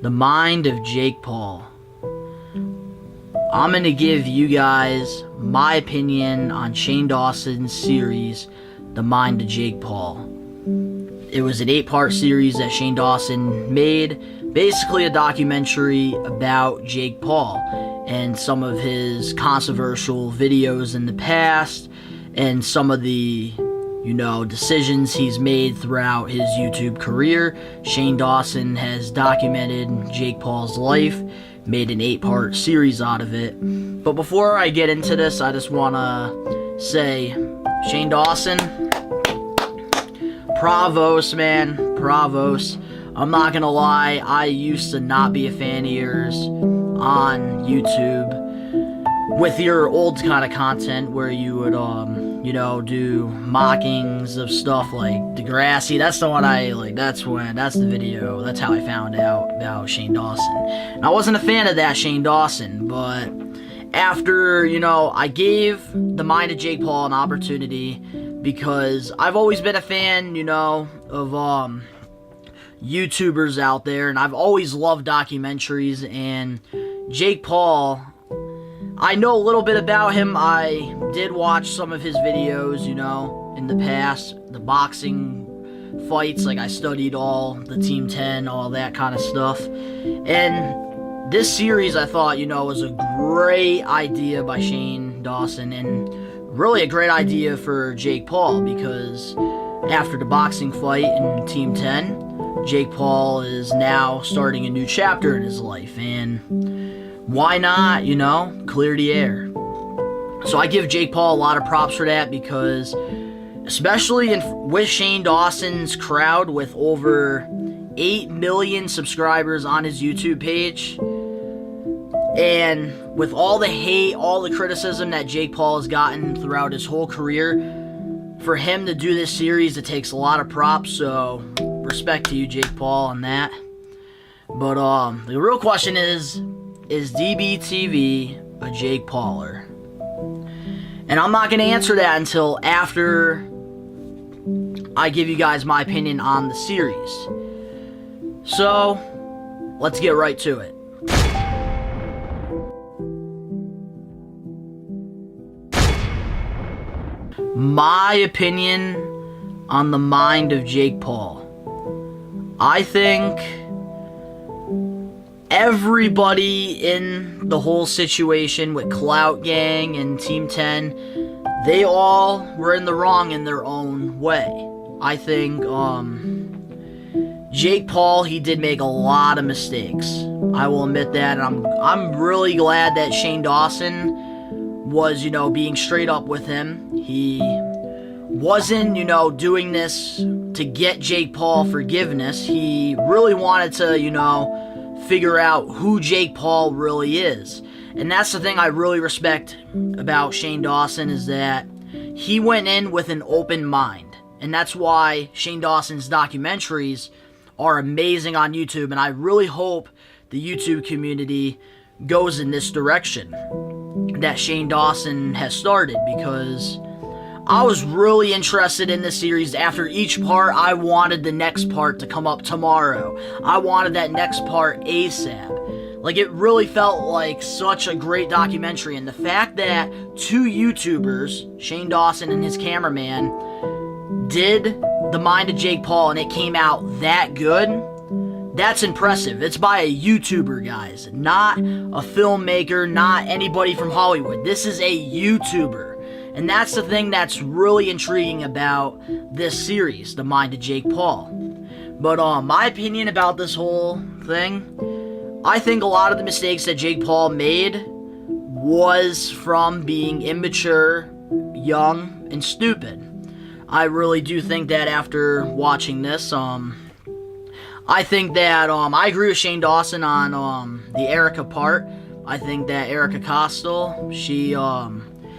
The Mind of Jake Paul. I'm going to give you guys my opinion on Shane Dawson's series, The Mind of Jake Paul. It was an 8-part series that Shane Dawson made, basically a documentary about Jake Paul and some of his controversial videos in the past and some of the decisions he's made throughout his YouTube career. Shane Dawson has documented Jake Paul's life, made an 8-part series out of it. But before I get into this, I just want to say, Shane Dawson, bravos, man, bravos. I'm not going to lie, I used to not be a fan of yours on YouTube with your old kind of content where you would, do mockings of stuff like Degrassi. That's the one that's the video, that's how I found out about Shane Dawson. And I wasn't a fan of that Shane Dawson, but after, I gave The Mind of Jake Paul an opportunity because I've always been a fan, of, YouTubers out there, and I've always loved documentaries, and Jake Paul, I know a little bit about him. I did watch some of his videos, in the past, the boxing fights, I studied all the Team 10, all that kind of stuff, and this series I thought, was a great idea by Shane Dawson, and really a great idea for Jake Paul, because after the boxing fight in Team 10, Jake Paul is now starting a new chapter in his life, and why not, clear the air? So I give Jake Paul a lot of props for that, because especially with Shane Dawson's crowd with over 8 million subscribers on his YouTube page, and with all the hate, all the criticism that Jake Paul has gotten throughout his whole career, for him to do this series, it takes a lot of props, so respect to you, Jake Paul, on that. But the real question is DBTV a Jake Pauler? And I'm not going to answer that until after I give you guys my opinion on the series. So, let's get right to it. My opinion on The Mind of Jake Paul. I think everybody in the whole situation with Clout Gang and Team 10, they all were in the wrong in their own way. I think Jake Paul, he did make a lot of mistakes. I will admit that, and I'm really glad that Shane Dawson was, being straight up with him. He wasn't, doing this to get Jake Paul forgiveness. He really wanted to, figure out who Jake Paul really is. And that's the thing I really respect about Shane Dawson, is that he went in with an open mind. And that's why Shane Dawson's documentaries are amazing on YouTube, and I really hope the YouTube community goes in this direction that Shane Dawson has started, because I was really interested in this series. After each part, I wanted the next part to come up tomorrow. I wanted that next part ASAP. It really felt like such a great documentary, and the fact that 2 YouTubers, Shane Dawson and his cameraman, did The Mind of Jake Paul and it came out that good, that's impressive. It's by a YouTuber, guys, not a filmmaker, not anybody from Hollywood. This is a YouTuber. And that's the thing that's really intriguing about this series, The Mind of Jake Paul. But my opinion about this whole thing, I think a lot of the mistakes that Jake Paul made was from being immature, young, and stupid. I really do think that after watching this, I think that, I agree with Shane Dawson on the Erica part. I think that Erica Costal, she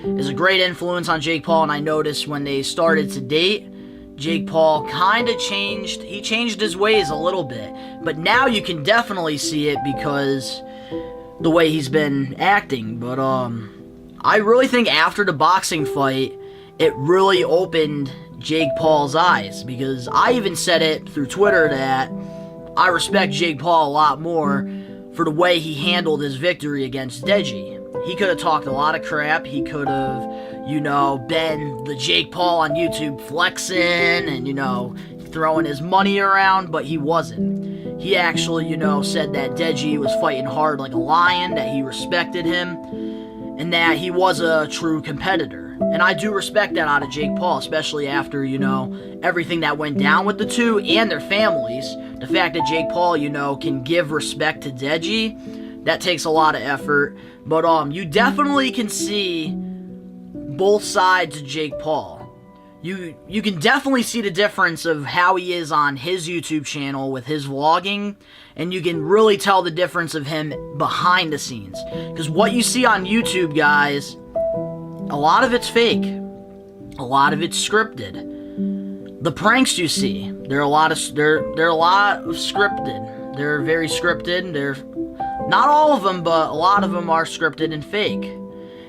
is a great influence on Jake Paul, and I noticed when they started to date, Jake Paul kind of changed. He changed his ways a little bit, but now you can definitely see it because the way he's been acting. But I really think after the boxing fight, it really opened Jake Paul's eyes, because I even said it through Twitter that I respect Jake Paul a lot more for the way he handled his victory against Deji. He could have talked a lot of crap. He could have, been the Jake Paul on YouTube flexing and, throwing his money around, but he wasn't. He actually, said that Deji was fighting hard like a lion, that he respected him, and that he was a true competitor. And I do respect that out of Jake Paul, especially after, everything that went down with the two and their families. The fact that Jake Paul, can give respect to Deji, that takes a lot of effort. But you definitely can see both sides of Jake Paul. You can definitely see the difference of how he is on his YouTube channel with his vlogging, and you can really tell the difference of him behind the scenes. Because what you see on YouTube, guys, a lot of it's fake. A lot of it's scripted. The pranks you see, they're a lot of scripted. They're very scripted. They're not all of them, but a lot of them are scripted and fake.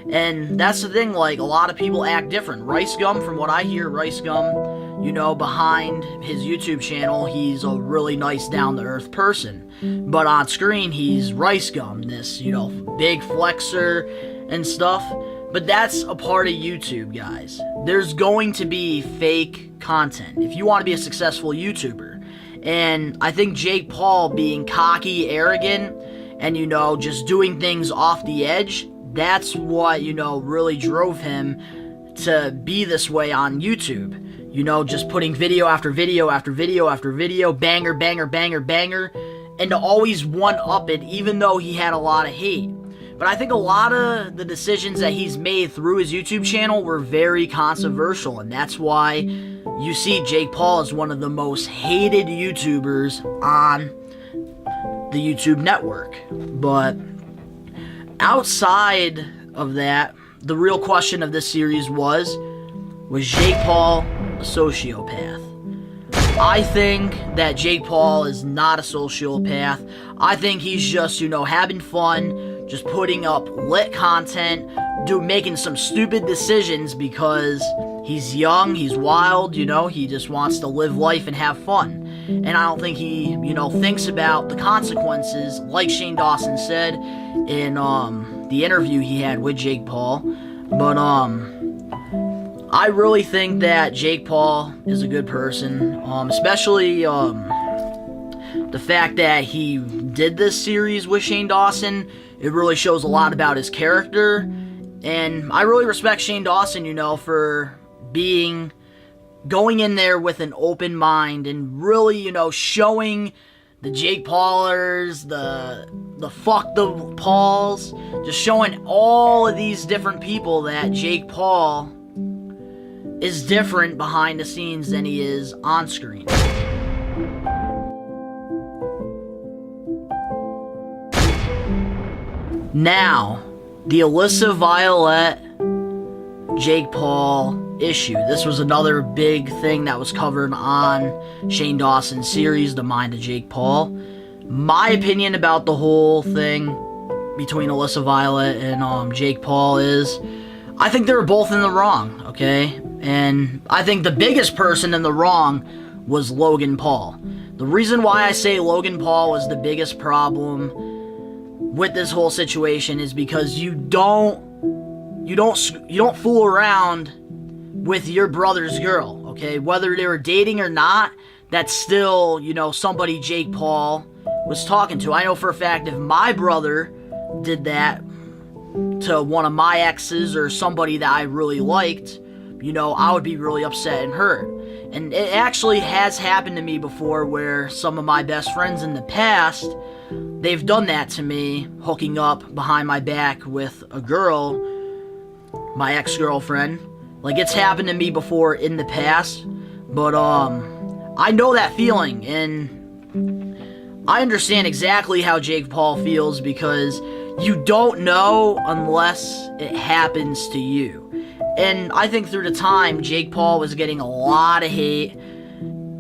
And that's the thing, like, a lot of people act different. Rice Gum, from what I hear, Rice Gum, behind his YouTube channel, he's a really nice, down-to-earth person. But on screen, he's Rice Gum, this, big flexer and stuff. But that's a part of YouTube, guys. There's going to be fake content if you want to be a successful YouTuber. And I think Jake Paul being cocky, arrogant, and, just doing things off the edge, that's what, really drove him to be this way on YouTube. Just putting video after video after video after video, banger, banger, banger, banger, and to always one-up it, even though he had a lot of hate. But I think a lot of the decisions that he's made through his YouTube channel were very controversial, and that's why you see Jake Paul as one of the most hated YouTubers on the YouTube network. But outside of that, the real question of this series was Jake Paul a sociopath? I think that Jake Paul is not a sociopath. I think he's just, having fun, just putting up lit content, making some stupid decisions because he's young, he's wild, he just wants to live life and have fun. And I don't think he, thinks about the consequences, like Shane Dawson said in the interview he had with Jake Paul. But I really think that Jake Paul is a good person, especially the fact that he did this series with Shane Dawson. It really shows a lot about his character, and I really respect Shane Dawson, for going in there with an open mind and really, showing the Jake Paulers, the fuck the Pauls, just showing all of these different people that Jake Paul is different behind the scenes than he is on screen. Now, the Alyssa Violet Jake Paul issue. This was another big thing that was covered on Shane Dawson's series, The Mind of Jake Paul. My opinion about the whole thing between Alyssa Violet and Jake Paul is, I think they were both in the wrong, okay? And I think the biggest person in the wrong was Logan Paul. The reason why I say Logan Paul was the biggest problem with this whole situation is because you don't fool around with your brother's girl, okay? Whether they were dating or not, that's still, somebody Jake Paul was talking to. I know for a fact if my brother did that to one of my exes or somebody that I really liked, I would be really upset and hurt. And it actually has happened to me before where some of my best friends in the past, they've done that to me, hooking up behind my back with a girl, my ex-girlfriend. Like, it's happened to me before in the past, but I know that feeling, and I understand exactly how Jake Paul feels because you don't know unless it happens to you. And I think through the time, Jake Paul was getting a lot of hate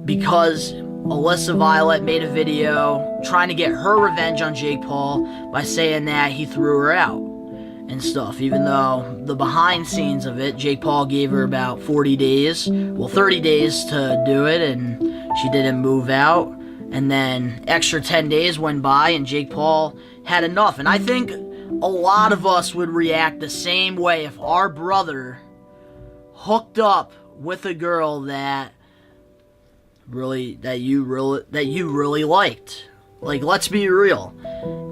because Alyssa Violet made a video trying to get her revenge on Jake Paul by saying that he threw her out and stuff, even though the behind scenes of it, Jake Paul gave her about 30 days to do it, and she didn't move out. And then extra 10 days went by and Jake Paul had enough. And I think a lot of us would react the same way if our brother hooked up with a girl that you really liked. Like, let's be real.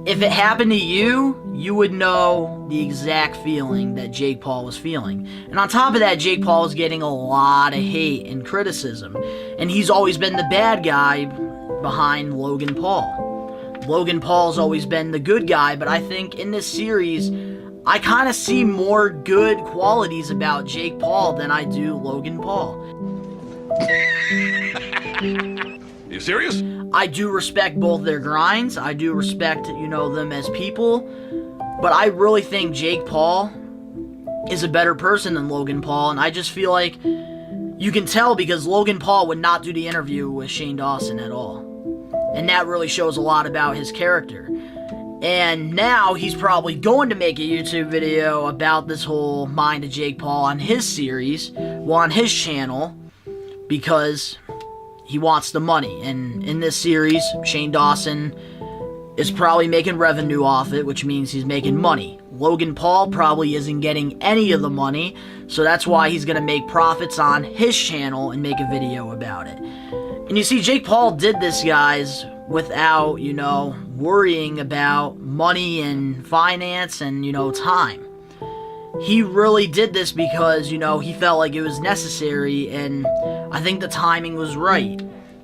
If it happened to you, you would know the exact feeling that Jake Paul was feeling. And on top of that, Jake Paul was getting a lot of hate and criticism. And he's always been the bad guy behind Logan Paul. Logan Paul's always been the good guy, but I think in this series, I kind of see more good qualities about Jake Paul than I do Logan Paul. You serious? I do respect both their grinds. I do respect, them as people. But I really think Jake Paul is a better person than Logan Paul. And I just feel like you can tell because Logan Paul would not do the interview with Shane Dawson at all. And that really shows a lot about his character. And now he's probably going to make a YouTube video about this whole Mind of Jake Paul on his series, on his channel, because he wants the money. And in this series, Shane Dawson is probably making revenue off it, which means he's making money. Logan Paul probably isn't getting any of the money, so that's why he's going to make profits on his channel and make a video about it. And you see, Jake Paul did this, guys, without, worrying about money and finance and, time. He really did this because, he felt like it was necessary, and I think the timing was right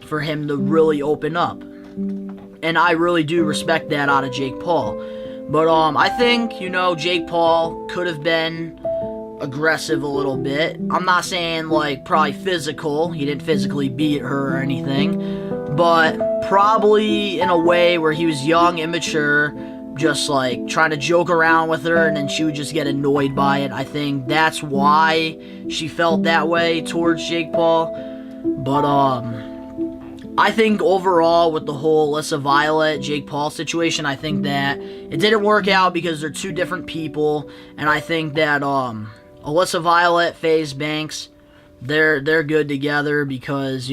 for him to really open up. And I really do respect that out of Jake Paul. But I think, Jake Paul could have been aggressive a little bit. I'm not saying, probably physical. He didn't physically beat her or anything. But probably in a way where he was young, immature, just, trying to joke around with her, and then she would just get annoyed by it. I think that's why she felt that way towards Jake Paul. But, I think overall with the whole Alyssa Violet, Jake Paul situation, I think that it didn't work out because they're two different people, and I think that, Alyssa Violet, FaZe Banks, they're good together because,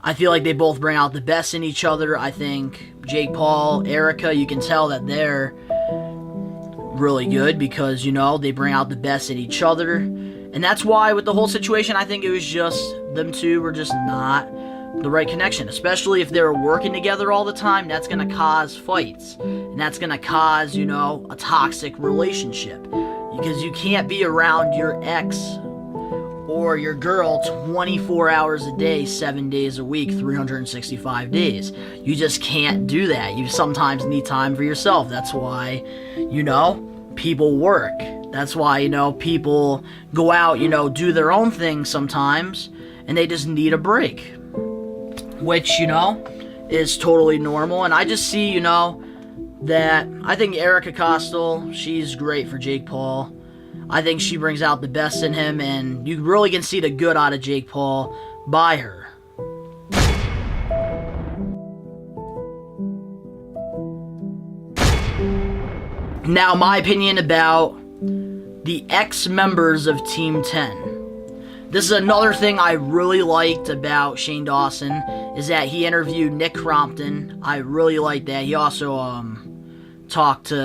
I feel like they both bring out the best in each other. I think Jake Paul, Erica, you can tell that they're really good because, they bring out the best in each other. And that's why with the whole situation, I think it was just them two were just not the right connection. Especially if they were working together all the time, that's going to cause fights. And that's going to cause, a toxic relationship. Because you can't be around your ex or your girl 24 hours a day, 7 days a week, 365 days. You just can't do that. You sometimes need time for yourself. That's why, people work. That's why, people go out, do their own thing sometimes, and they just need a break. Which, is totally normal. And I just see, that I think Erica Costal, she's great for Jake Paul. I think she brings out the best in him, and you really can see the good out of Jake Paul by her. Now, my opinion about the ex-members of Team 10. This is another thing I really liked about Shane Dawson, is that he interviewed Nick Crompton. I really liked that. He also, talked to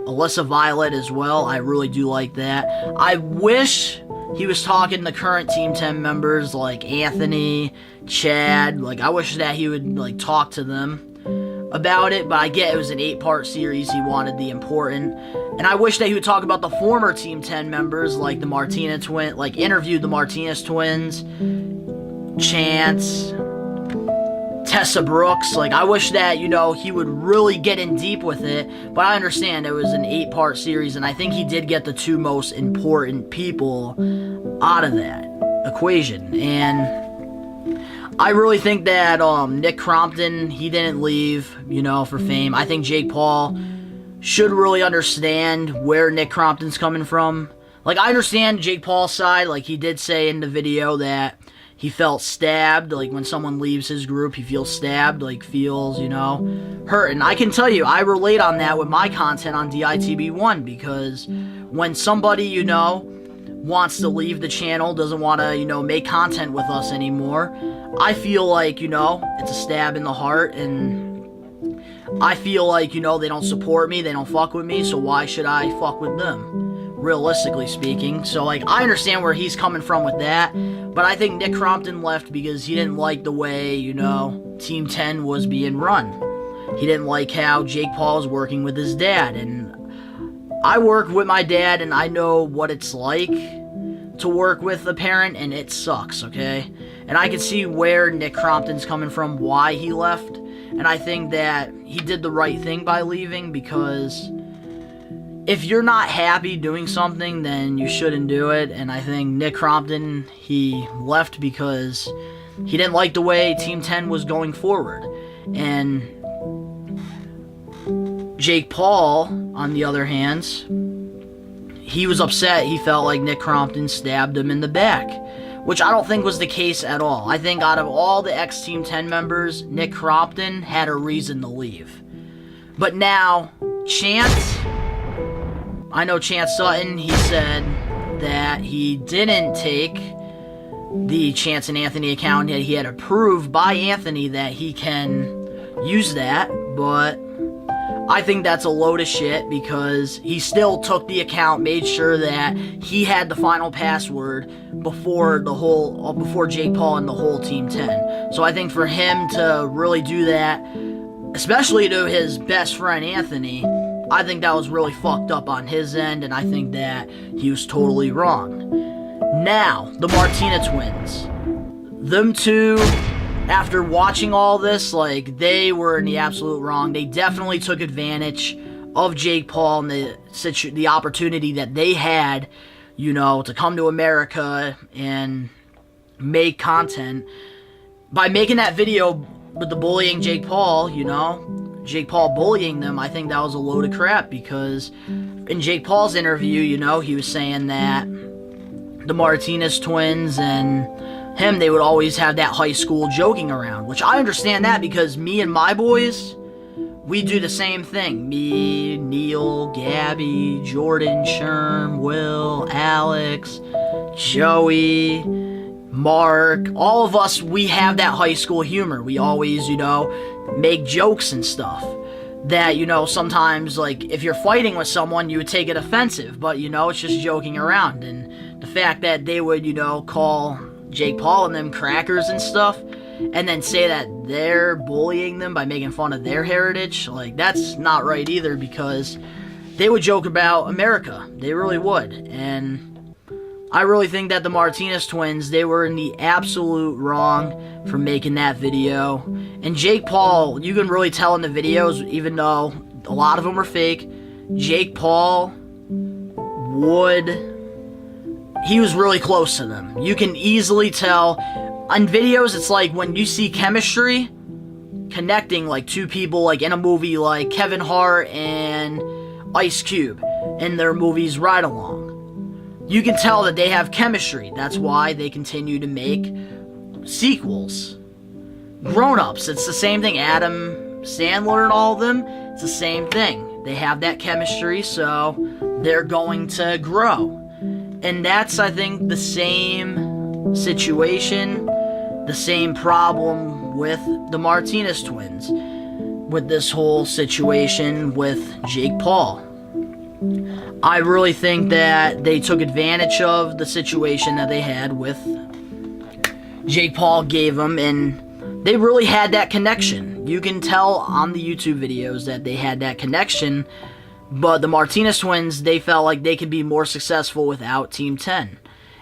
Alyssa Violet as well. I really do like that. I wish he was talking to current Team 10 members like Anthony, Chad. I wish that he would, talk to them about it, but I get it was an 8-part series. He wanted the important. And I wish that he would talk about the former Team 10 members, like the Martinez twin, interviewed the Martinez twins, Chance, Tessa Brooks. I wish that, he would really get in deep with it, but I understand it was an 8-part series, and I think he did get the two most important people out of that equation. And I really think that Nick Crompton, he didn't leave, for fame. I think Jake Paul should really understand where Nick Crompton's coming from. I understand Jake Paul's side. He did say in the video that he felt stabbed, when someone leaves his group, he feels stabbed, feels, hurt. And I can tell you, I relate on that with my content on DITB1, because when somebody, wants to leave the channel, doesn't want to, make content with us anymore. I feel like, it's a stab in the heart, and I feel like, they don't support me, they don't fuck with me, so why should I fuck with them, realistically speaking? So, like, I understand where he's coming from with that, but I think Nick Crompton left because he didn't like the way, Team 10 was being run. He didn't like how Jake Paul was working with his dad, and I work with my dad, and I know what it's like to work with a parent, and it sucks, okay? And I can see where Nick Crompton's coming from, why he left, and I think that he did the right thing by leaving, because if you're not happy doing something, then you shouldn't do it. And I think Nick Crompton, he left because he didn't like the way Team 10 was going forward. And Jake Paul, on the other hand, he was upset. He felt like Nick Crompton stabbed him in the back, which I don't think was the case at all. I think out of all the ex-Team 10 members, Nick Crompton had a reason to leave. But now, I know Chance Sutton, he said that he didn't take the Chance and Anthony account, that he had approved by Anthony that he can use that, but I think that's a load of shit, because he still took the account, made sure that he had the final password before Jake Paul and the whole Team 10. So I think for him to really do that, especially to his best friend Anthony, I think that was really fucked up on his end, and I think that he was totally wrong. Now, the Martinez twins. Them two, after watching all this, like, they were in the absolute wrong. They definitely took advantage of Jake Paul and the opportunity that they had, to come to America and make content. By making that video with the bullying Jake Paul, Jake Paul bullying them, I think that was a load of crap, because in Jake Paul's interview, he was saying that the Martinez twins and him, they would always have that high school joking around, which I understand that, because me and my boys, we do the same thing. Me, Neil, Gabby, Jordan, Sherm, Will, Alex, Joey, Mark, all of us, we have that high school humor. We always, make jokes and stuff that, sometimes, like, if you're fighting with someone, you would take it offensive, but, it's just joking around. And the fact that they would, call Jake Paul and them crackers and stuff, and then say that they're bullying them by making fun of their heritage, like, that's not right either, because they would joke about America. They really would. And I really think that the Martinez twins, they were in the absolute wrong for making that video. And Jake Paul, you can really tell in the videos, even though a lot of them were fake, Jake Paul he was really close to them. You can easily tell. On videos, it's like when you see chemistry connecting, like, two people, like in a movie like Kevin Hart and Ice Cube in their movies Ride Along. You can tell that they have chemistry. That's why they continue to make sequels. Grown-ups, it's the same thing. Adam Sandler and all of them, it's the same thing. They have that chemistry, so they're going to grow. And that's, I think, the same situation, the same problem with the Martinez twins, with this whole situation with Jake Paul. I really think that they took advantage of the situation that they had with Jake Paul gave them, and they really had that connection. You can tell on the YouTube videos that they had that connection. But the Martinez twins, they felt like they could be more successful without Team 10.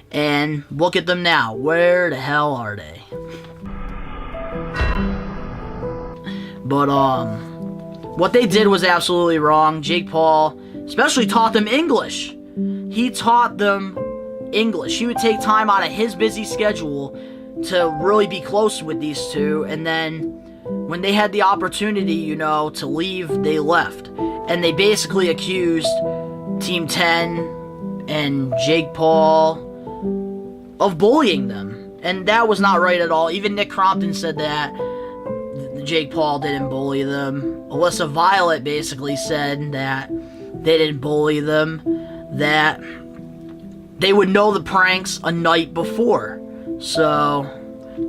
And look at them now. Where the hell are they? But, what they did was absolutely wrong. Jake Paul especially taught them English. He taught them English. He would take time out of his busy schedule to really be close with these two. And then when they had the opportunity, to leave, they left. And they basically accused Team 10 and Jake Paul of bullying them. And that was not right at all. Even Nick Crompton said that Jake Paul didn't bully them. Alyssa Violet basically said that they didn't bully them. That they would know the pranks a night before. So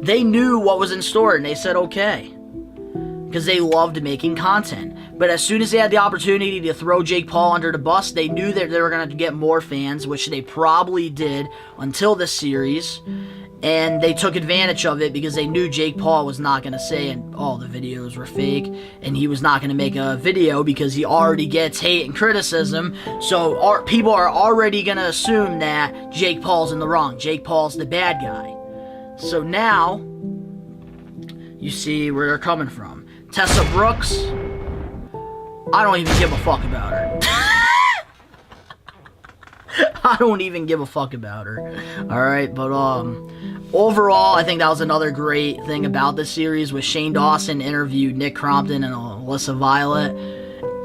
they knew what was in store, and they said okay. Because they loved making content. But as soon as they had the opportunity to throw Jake Paul under the bus, they knew that they were going to get more fans, which they probably did until this series. And they took advantage of it because they knew Jake Paul was not going to say, oh, the videos were fake, and he was not going to make a video because he already gets hate and criticism. So people are already going to assume that Jake Paul's in the wrong. Jake Paul's the bad guy. So now, you see where they're coming from. Tessa Brooks, I don't even give a fuck about her. I don't even give a fuck about her. Alright, but overall, I think that was another great thing about this series, with Shane Dawson interviewed Nick Crompton and Alyssa Violet.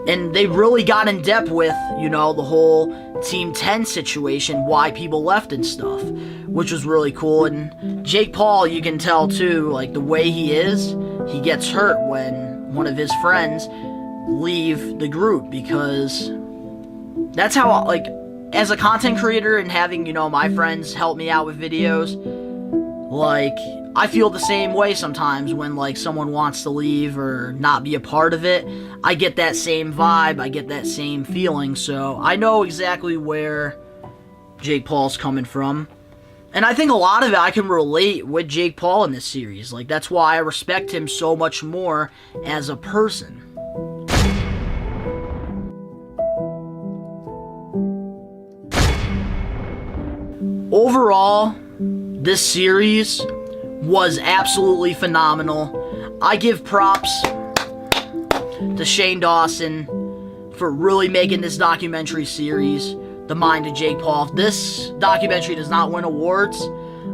And they really got in depth with, you know, the whole Team 10 situation, why people left and stuff, which was really cool. And Jake Paul, you can tell too, like the way he is, he gets hurt when one of his friends leave the group, because that's how, like, as a content creator and having, you know, my friends help me out with videos, like, I feel the same way sometimes when, like, someone wants to leave or not be a part of it. I get that same vibe, I get that same feeling, so I know exactly where Jake Paul's coming from. And I think a lot of it I can relate with Jake Paul in this series. Like, that's why I respect him so much more as a person. Overall, this series was absolutely phenomenal. I give props to Shane Dawson for really making this documentary series, The Mind of Jake Paul. If this documentary does not win awards,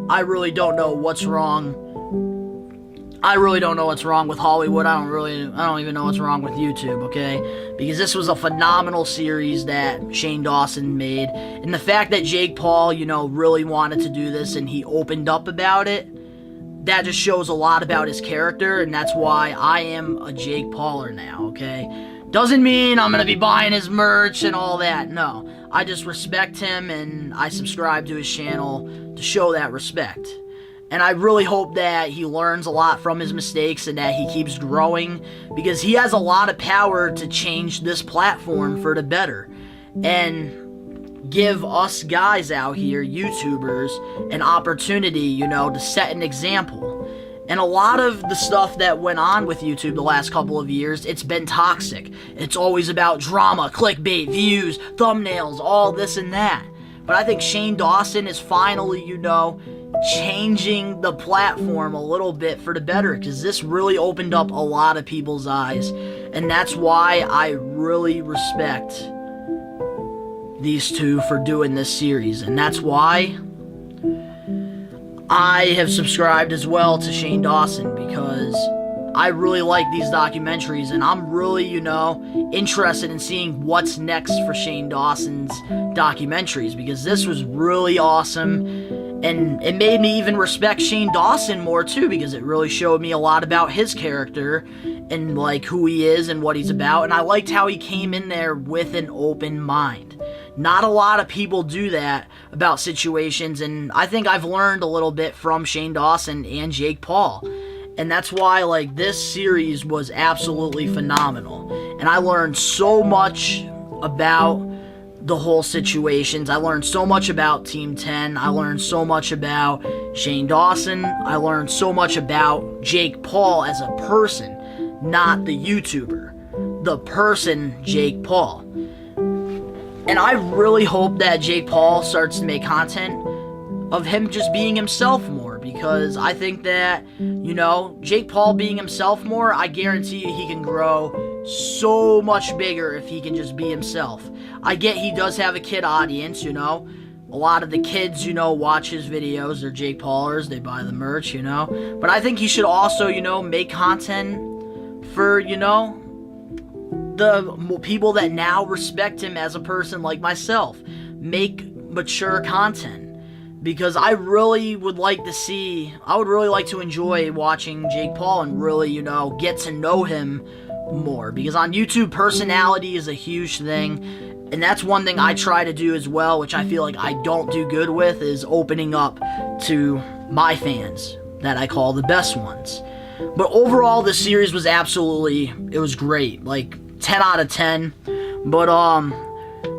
I really don't know what's wrong. I really don't know what's wrong with Hollywood. I don't even know what's wrong with YouTube, okay? Because this was a phenomenal series that Shane Dawson made. And the fact that Jake Paul, you know, really wanted to do this and he opened up about it, that just shows a lot about his character, and that's why I am a Jake Pauler now, okay? Doesn't mean I'm gonna be buying his merch and all that, no. I just respect him, and I subscribe to his channel to show that respect. And I really hope that he learns a lot from his mistakes and that he keeps growing, because he has a lot of power to change this platform for the better. And give us guys out here, YouTubers, an opportunity, you know, to set an example. And a lot of the stuff that went on with YouTube the last couple of years, it's been toxic. It's always about drama, clickbait, views, thumbnails, all this and that. But I think Shane Dawson is finally, you know, changing the platform a little bit for the better, because this really opened up a lot of people's eyes. And that's why I really respect these two for doing this series, and that's why I have subscribed as well to Shane Dawson, because I really like these documentaries, and I'm really, you know, interested in seeing what's next for Shane Dawson's documentaries, because this was really awesome, and it made me even respect Shane Dawson more too, because it really showed me a lot about his character and like who he is and what he's about. And I liked how he came in there with an open mind. Not a lot of people do that about situations, and I think I've learned a little bit from Shane Dawson and Jake Paul. And that's why, like, this series was absolutely phenomenal. And I learned so much about the whole situations. I learned so much about Team 10. I learned so much about Shane Dawson. I learned so much about Jake Paul as a person, not the YouTuber. The person, Jake Paul. And I really hope that Jake Paul starts to make content of him just being himself more, because I think that, you know, Jake Paul being himself more, I guarantee you he can grow so much bigger if he can just be himself. I get he does have a kid audience, you know. A lot of the kids, you know, watch his videos. They're Jake Paulers. They buy the merch, you know. But I think he should also, you know, make content for, you know, the people that now respect him as a person like myself. Make mature content. Because I really would like to see, I would really like to enjoy watching Jake Paul and really, you know, get to know him more. Because on YouTube, personality is a huge thing. And that's one thing I try to do as well, which I feel like I don't do good with, is opening up to my fans that I call the best ones. But overall, the series was it was great. Like, 10 out of 10. But,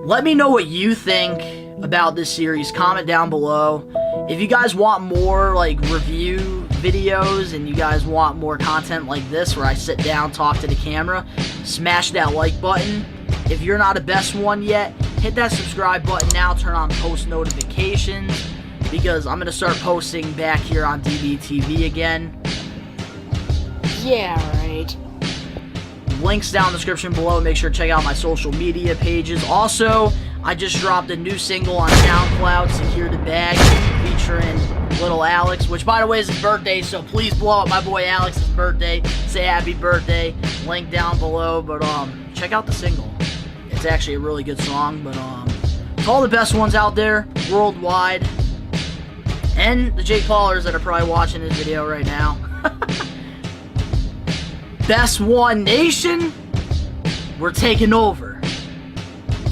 let me know what you think about this series. Comment down below. If you guys want more, like, review videos and you guys want more content like this where I sit down, talk to the camera, smash that like button. If you're not a best one yet, hit that subscribe button now. Turn on post notifications because I'm going to start posting back here on DBTV again. Yeah, right. Links down in the description below. Make sure to check out my social media pages. Also, I just dropped a new single on SoundCloud, Secure the Bag, featuring Little Alex, which, by the way, is his birthday, so please blow up my boy Alex's birthday. Say happy birthday. Link down below, but check out the single. It's actually a really good song, but to all the best ones out there worldwide, and the Jake Paulers that are probably watching this video right now. Best One Nation, we're taking over.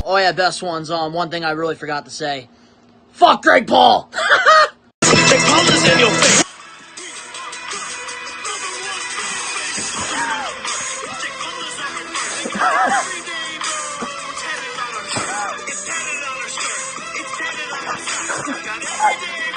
Oh yeah, best ones. One thing I really forgot to say. Fuck Greg Paul. Jake Paul is in your face. It's $10 on our shirt. It's $10 on our shirt. Got every day.